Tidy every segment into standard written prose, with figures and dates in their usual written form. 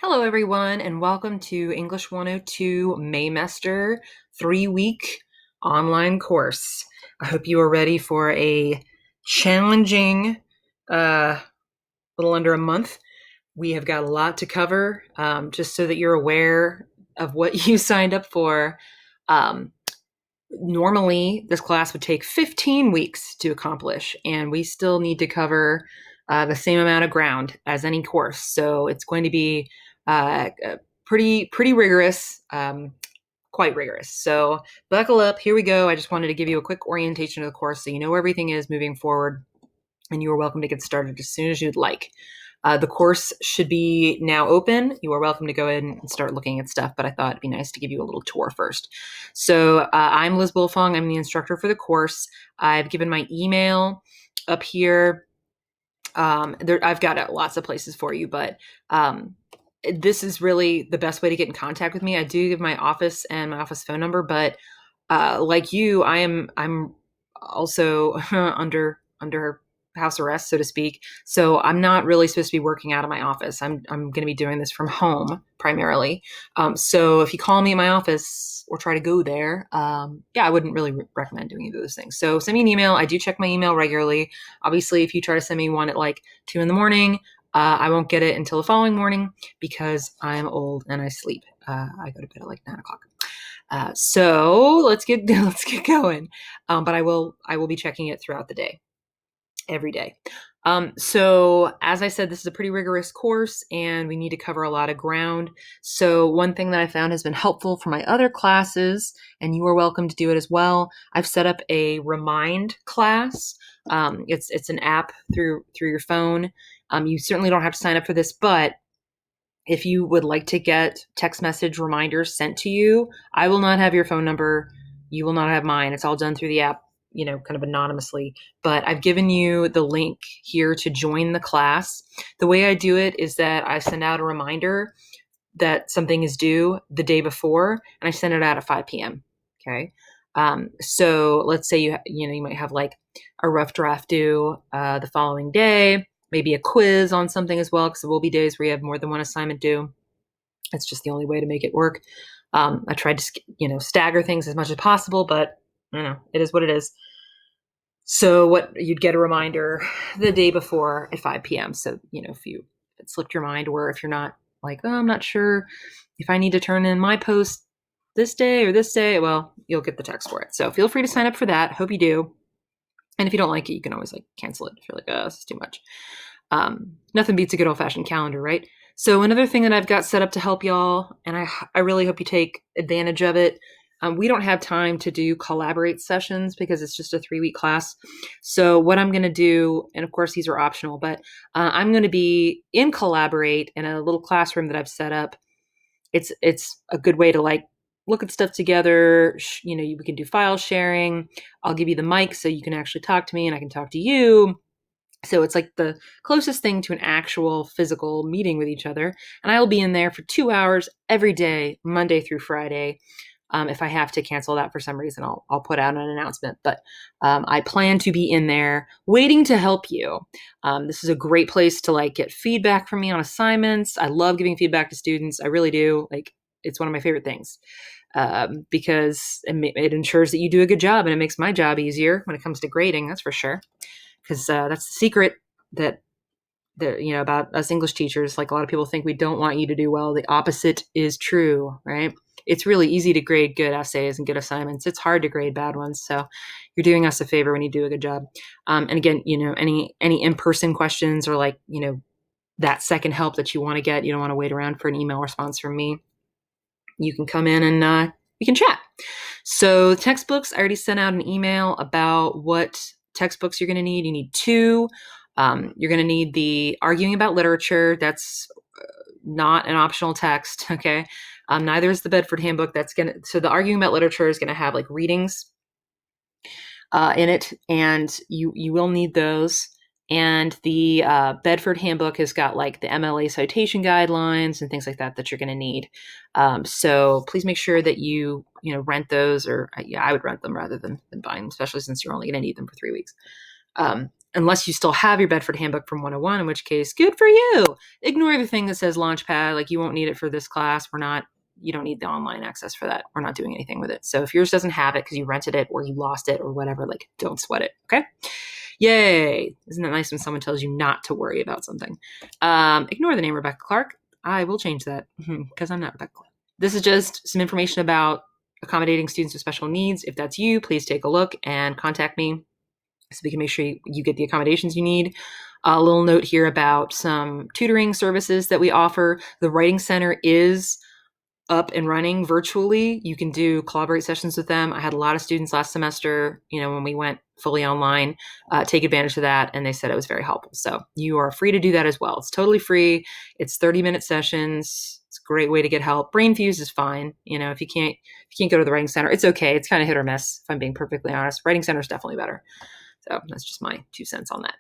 Hello, everyone, and welcome to English 102 Maymester 3-week online course. I hope you are ready for a challenging, little under a month. We have got a lot to cover, just so that you're aware of what you signed up for. Um, Normally, this class would take 15 weeks to accomplish, and we still need to cover the same amount of ground as any course. So it's going to be pretty rigorous, quite rigorous. So buckle up. Here we go. I just wanted to give you a quick orientation of the course so you know where everything is moving forward, and you are welcome to get started as soon as you'd like. The course should be now open. You are welcome to go in and start looking at stuff, but I thought it'd be nice to give you a little tour first. So I'm Liz Bullfong. I'm the instructor for the course. I've given my email up here. I've got lots of places for you, but this is really the best way to get in contact with me. I do give my office and my office phone number, but like you, I'm also under house arrest, so to speak. So I'm not really supposed to be working out of my office. I'm going to be doing this from home primarily. So if you call me at my office or try to go there, yeah, I wouldn't really recommend doing either of those things. So send me an email. I do check my email regularly. Obviously, if you try to send me one at like 2 in the morning, I won't get it until the following morning because I'm old and I sleep. I go to bed at like 9 o'clock. So let's get going. But I will be checking it throughout the day, every day. So as I said, this is a pretty rigorous course and we need to cover a lot of ground. So one thing that I found has been helpful for my other classes, and you are welcome to do it as well. I've set up a Remind class. It's an app through your phone. You certainly don't have to sign up for this, but if you would like to get text message reminders sent to you, I will not have your phone number. You will not have mine. It's all done through the app, kind of anonymously. But I've given you the link here to join the class. The way I do it is that I send out a reminder that something is due the day before, and I send it out at 5 p.m. Okay. So let's say you might have like a rough draft due the following day, maybe a quiz on something as well, because there will be days where you have more than one assignment due. It's just the only way to make it work. I tried to stagger things as much as possible, but it is what it is. So you'd get a reminder the day before at 5 p.m. So if it slipped your mind, or if you're not like, oh, I'm not sure if I need to turn in my post this day or this day, well, you'll get the text for it. So feel free to sign up for that. Hope you do. And if you don't like it, you can always cancel it if you're like, oh, this is too much. Nothing beats a good old-fashioned calendar, right? So another thing that I've got set up to help y'all, and I really hope you take advantage of it. We don't have time to do collaborate sessions because it's just a 3-week class. So what I'm going to do, and of course these are optional, but I'm going to be in collaborate in a little classroom that I've set up. It's a good way to look at stuff together. We can do file sharing. I'll give you the mic so you can actually talk to me and I can talk to you. So it's like the closest thing to an actual physical meeting with each other. And I will be in there for 2 hours every day, Monday through Friday. If I have to cancel that for some reason, I'll put out an announcement. But I plan to be in there waiting to help you. This is a great place to get feedback from me on assignments. I love giving feedback to students. I really do. It's one of my favorite things. Because it ensures that you do a good job, and it makes my job easier when it comes to grading, that's for sure. Because that's the secret that about us English teachers. A lot of people think we don't want you to do well. The opposite is true, right? It's really easy to grade good essays and good assignments. It's hard to grade bad ones. So you're doing us a favor when you do a good job. And again, any in-person questions or that second help that you want to get, you don't want to wait around for an email response from me. You can come in and we can chat. So textbooks, I already sent out an email about what textbooks you're going to need. You need 2. You're going to need the Arguing About Literature. That's not an optional text. Okay. Neither is the Bedford Handbook. So the Arguing About Literature is going to have readings in it, and you will need those. And the Bedford Handbook has got the MLA citation guidelines and things like that you're going to need. So please make sure that you rent those, or I would rent them rather than buying them, especially since you're only going to need them for 3 weeks. unless you still have your Bedford Handbook from 101, in which case, good for you. Ignore everything that says Launchpad. Like, you won't need it for this class. You don't need the online access for that. We're not doing anything with it. So if yours doesn't have it because you rented it or you lost it or whatever, like, don't sweat it. Okay. Yay. Isn't it nice when someone tells you not to worry about something? Ignore the name Rebecca Clark. I will change that because I'm not Rebecca Clark. This is just some information about accommodating students with special needs. If that's you, please take a look and contact me so we can make sure you get the accommodations you need. A little note here about some tutoring services that we offer. The Writing Center is up and running virtually. You can do collaborate sessions with them. I had a lot of students last semester, when we went fully online, take advantage of that. And they said it was very helpful. So you are free to do that as well. It's totally free. It's 30-minute sessions. It's a great way to get help. Brain Fuse is fine. If you can't go to the Writing Center, it's okay. It's kind of hit or miss, if I'm being perfectly honest. Writing Center is definitely better. So that's just my 2 cents on that.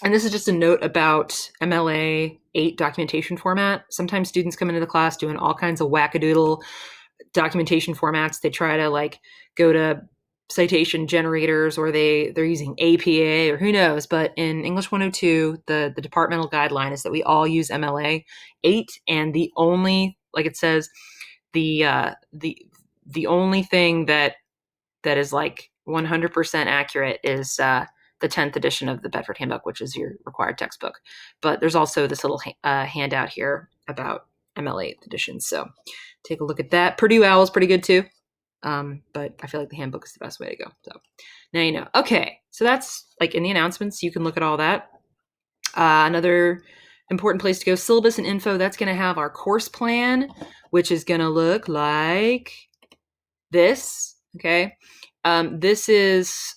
And this is just a note about MLA 8 documentation format. Sometimes students come into the class doing all kinds of wackadoodle documentation formats. They try to go to citation generators, or they're using APA or who knows. But in English 102, the departmental guideline is that we all use MLA 8, and the only, like it says, the only thing that is 100% accurate is the 10th edition of the Bedford Handbook, which is your required textbook. But there's also this little handout here about MLA 8th edition. So take a look at that. Purdue OWL is pretty good too. But I feel like the handbook is the best way to go. So now you know. Okay, so that's in the announcements. You can look at all that. Another important place to go, syllabus and info. That's going to have our course plan, which is going to look like this. Okay. This is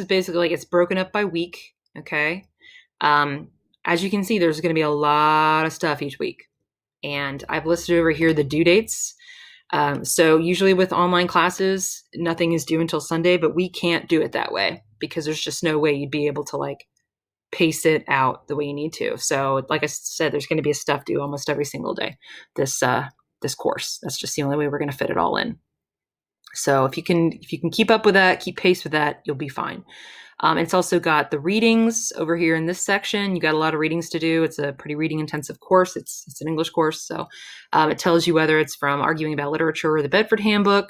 basically it's broken up by week. Okay. As you can see, there's going to be a lot of stuff each week, and I've listed over here the due dates. So usually with online classes, nothing is due until Sunday, but we can't do it that way because there's just no way you'd be able to pace it out the way you need to. So like I said, there's going to be a stuff due almost every single day. This course, that's just the only way we're going to fit it all in. So if you can keep up with that, keep pace with that, you'll be fine. It's also got the readings over here in this section. You got a lot of readings to do. It's a pretty reading intensive course. It's an English course. So it tells you whether it's from Arguing About Literature or the Bedford Handbook.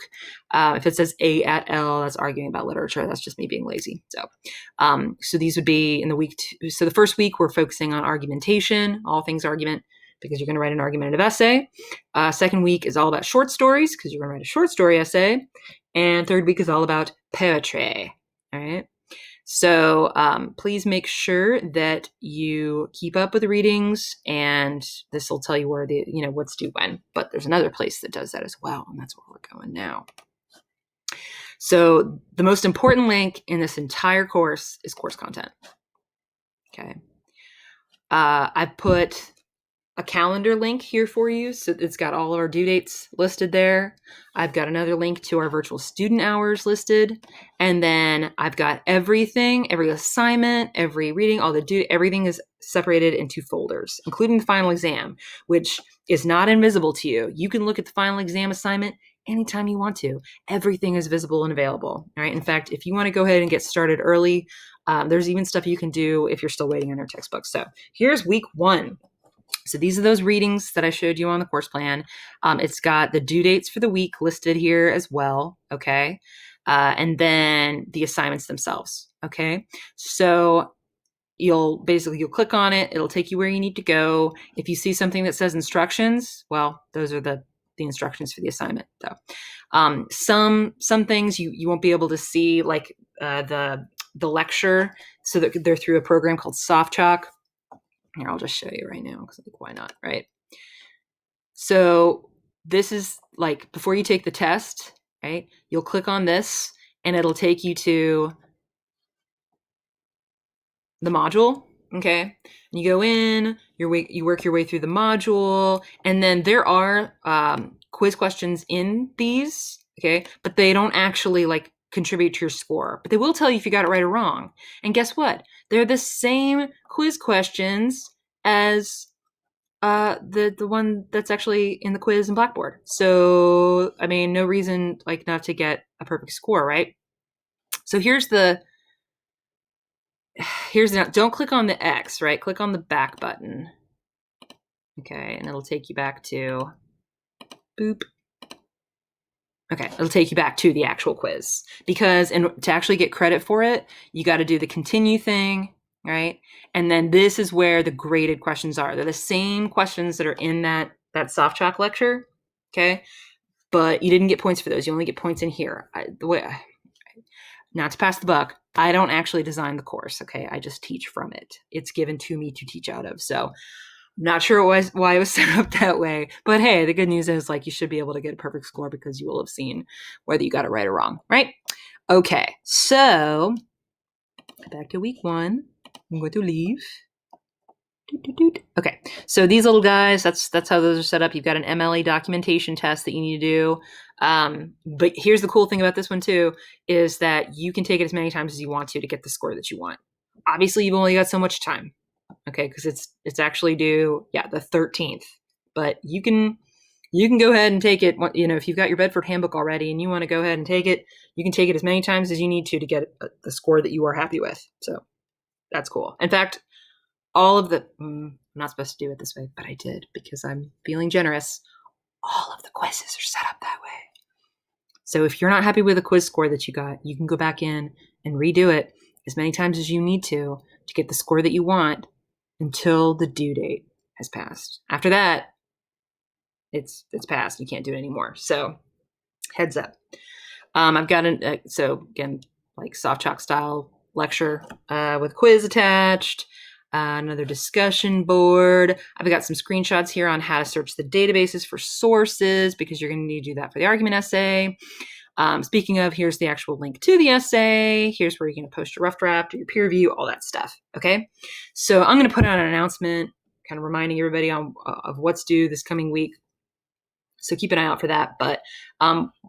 If it says A at L, that's Arguing About Literature. That's just me being lazy. So these would be in the week so the first week, we're focusing on argumentation, all things argument, because you're going to write an argumentative essay. Second week is all about short stories, because you're going to write a short story essay. And third week is all about poetry. All right. So please make sure that you keep up with the readings, and this will tell you where what's due when. But there's another place that does that as well, and that's where we're going now. So the most important link in this entire course is course content. Okay. I've put a calendar link here for you. So it's got all of our due dates listed there. I've got another link to our virtual student hours listed. And then I've got everything, every assignment, every reading, everything is separated into folders, including the final exam, which is not invisible to you. You can look at the final exam assignment anytime you want to. Everything is visible and available. All right. In fact, if you want to go ahead and get started early, there's even stuff you can do if you're still waiting on your textbook. So here's week 1. So these are those readings that I showed you on the course plan. It's got the due dates for the week listed here as well. Okay. And then the assignments themselves. Okay. So you'll click on it. It'll take you where you need to go. If you see something that says instructions, well, those are the instructions for the assignment. So some things you won't be able to see, like the lecture. So that they're through a program called SoftChalk. Here, I'll just show you right now because I think, why not, right? So this is before you take the test, right? You'll click on this and it'll take you to the module, okay? And you go in, you work your way through the module, and then there are quiz questions in these, okay? But they don't actually contribute to your score, but they will tell you if you got it right or wrong. And guess what? They're the same quiz questions as the one that's actually in the quiz in Blackboard. So, I mean, no reason not to get a perfect score, right? So here's the don't click on the X, right? Click on the back button. Okay, and it'll take you back to, boop. Okay, it'll take you back to the actual quiz, because to actually get credit for it, you got to do the continue thing, right? And then this is where the graded questions are. They're the same questions that are in that soft chalk lecture, okay? But you didn't get points for those. You only get points in here. Not to pass the buck, I don't actually design the course, okay? I just teach from it. It's given to me to teach out of. So not sure why it was set up that way, but hey, the good news is like you should be able to get a perfect score because you will have seen whether you got it right or wrong, right? Okay, so back to week 1. I'm going to leave. Okay, so these little guys, that's how those are set up. You've got an MLA documentation test that you need to do. But here's the cool thing about this one too, is that you can take it as many times as you want to get the score that you want. Obviously, you've only got so much time. Okay, because it's actually due, the 13th. But you can go ahead and take it. If you've got your Bedford Handbook already and you want to go ahead and take it, you can take it as many times as you need to get the score that you are happy with. So that's cool. In fact, all of the I'm not supposed to do it this way, but I did because I'm feeling generous. All of the quizzes are set up that way. So if you're not happy with the quiz score that you got, you can go back in and redo it as many times as you need to get the score that you want until the due date has passed. After that, it's passed. You can't do it anymore. So heads up. I've got so again, like soft chalk style lecture with quiz attached. Another discussion board. I've got some screenshots here on how to search the databases for sources, because you're going to need to do that for the argument essay. Speaking of, here's the actual link to the essay. Here's where you're going to post your rough draft, or your peer review, all that stuff. Okay. So I'm going to put out an announcement kind of reminding everybody of what's due this coming week. So keep an eye out for that. But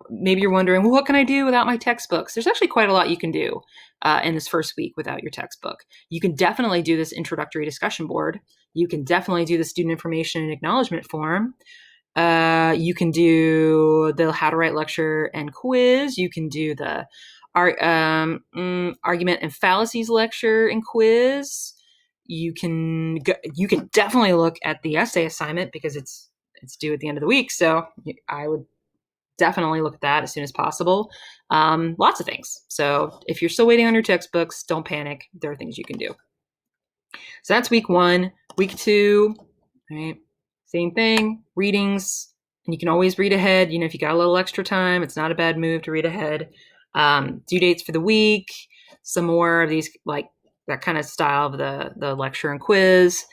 maybe you're wondering, well, what can I do without my textbooks? There's actually quite a lot you can do in this first week without your textbook. You can definitely do this introductory discussion board. You can definitely do the student information and acknowledgement form. You can do the how to write lecture and quiz. You can do the argument and fallacies lecture and quiz. You can definitely look at the essay assignment because it's due at the end of the week. So I would definitely look at that as soon as possible. Lots of things. So if you're still waiting on your textbooks, don't panic. There are things you can do. So that's week 1. Week 2, right? Same thing, readings. And you can always read ahead. If you got a little extra time, it's not a bad move to read ahead. Due dates for the week, some more of these, like that kind of style of the lecture and quiz.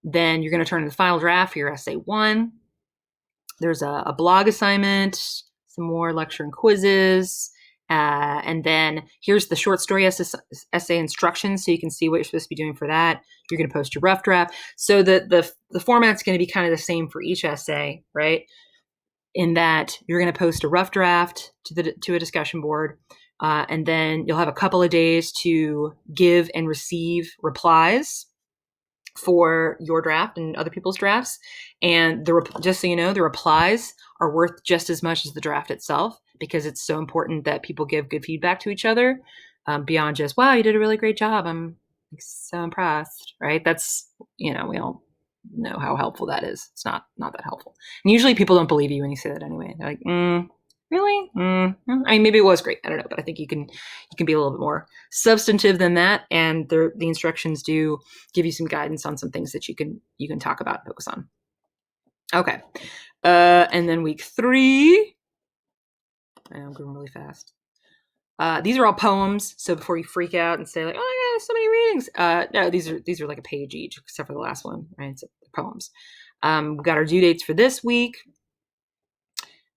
Then you're going to turn in the final draft for your essay 1. There's a blog assignment, some more lecture and quizzes. And then here's the short story essay instructions, so you can see what you're supposed to be doing for that. You're going to post your rough draft. So the format's going to be kind of the same for each essay, right? In that you're going to post a rough draft to a discussion board, and then you'll have a couple of days to give and receive replies for your draft and other people's drafts. And just so you know, the replies are worth just as much as the draft itself, because it's so important that people give good feedback to each other, beyond just, wow, you did a really great job, I'm so impressed, right? That's, we all know how helpful that is. It's not that helpful. And usually people don't believe you when you say that anyway. They're like, really? I mean, maybe it was great. I don't know, but I think you can be a little bit more substantive than that. And the instructions do give you some guidance on some things that you can talk about and focus on. Okay. And then week 3, I'm going really fast. These are all poems. So before you freak out and say like, oh my God, so many readings. No, these are like a page each, except for the last one, right? It's poems. We've got our due dates for this week.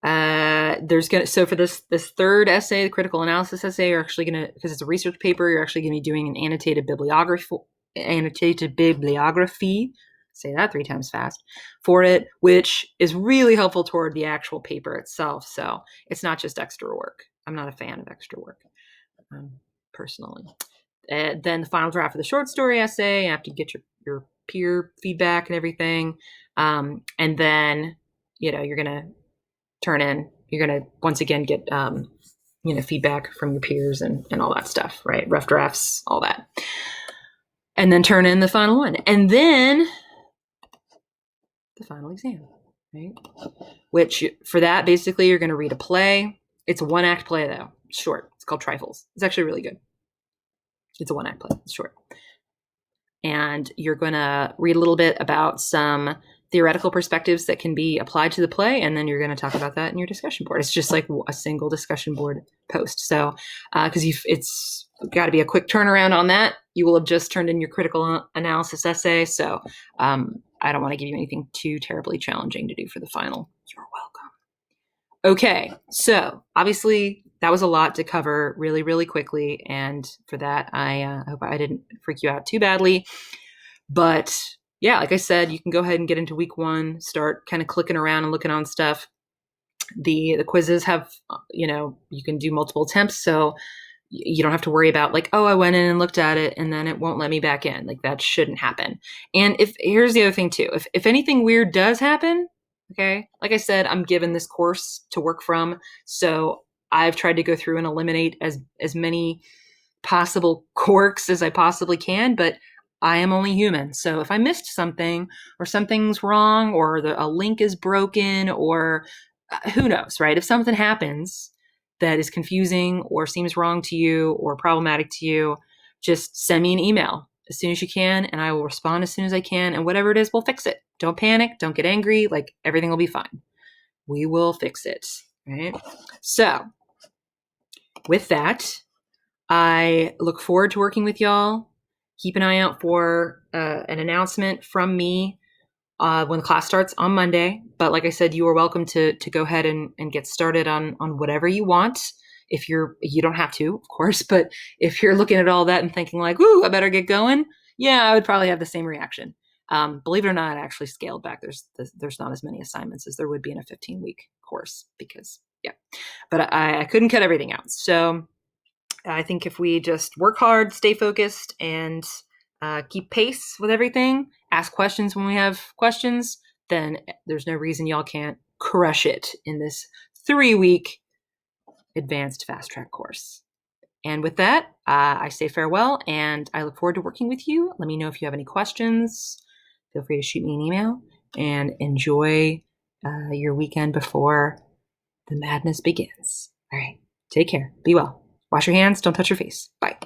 So for this third essay, the critical analysis essay, you're actually gonna, because it's a research paper, you're actually gonna be doing an annotated bibliography. Say that 3 times fast for it, which is really helpful toward the actual paper itself. So it's not just extra work. I'm not a fan of extra work, personally. Then the final draft of the short story essay, you have to get your peer feedback and everything. And then, you're going to turn in, you're going to once again get feedback from your peers and all that stuff, right? Rough drafts, all that. And then turn in the final one. And then the final exam, right? Which for that, basically, you're going to read a play. It's a 1-act play, though. It's short. It's called Trifles. It's actually really good. It's a 1-act play. It's short. And you're going to read a little bit about some theoretical perspectives that can be applied to the play, and then you're going to talk about that in your discussion board. It's just like a single discussion board post. So, because it's got to be a quick turnaround on that, you will have just turned in your critical analysis essay. So, I don't want to give you anything too terribly challenging to do for the final. You're welcome. Okay, so obviously that was a lot to cover really, really quickly, and for that, I hope I didn't freak you out too badly. But yeah, like I said, you can go ahead and get into week 1, start kind of clicking around and looking on stuff. The quizzes have, you can do multiple attempts, so you don't have to worry about like, oh, I went in and looked at it and then it won't let me back in. Like that shouldn't happen. And here's the other thing too, if anything weird does happen, okay, like I said, I'm given this course to work from, so I've tried to go through and eliminate as many possible quirks as I possibly can, but I am only human. So if I missed something or something's wrong or a link is broken or who knows, right? If something happens that is confusing or seems wrong to you or problematic to you, just send me an email as soon as you can and I will respond as soon as I can. And whatever it is, we'll fix it. Don't panic. Don't get angry. Like everything will be fine. We will fix it. Right? So with that, I look forward to working with y'all. Keep an eye out for an announcement from me when the class starts on Monday. But like I said, you are welcome to go ahead and get started on whatever you want. If you don't have to, of course, but if you're looking at all that and thinking like, "Ooh, I better get going," yeah, I would probably have the same reaction. Believe it or not, I actually scaled back. There's not as many assignments as there would be in a 15-week course because but I couldn't cut everything out. So I think if we just work hard, stay focused, and keep pace with everything, ask questions when we have questions, then there's no reason y'all can't crush it in this 3-week advanced fast track course. And with that, I say farewell, and I look forward to working with you. Let me know if you have any questions. Feel free to shoot me an email, and enjoy your weekend before the madness begins. All right, take care. Be well. Wash your hands. Don't touch your face. Bye.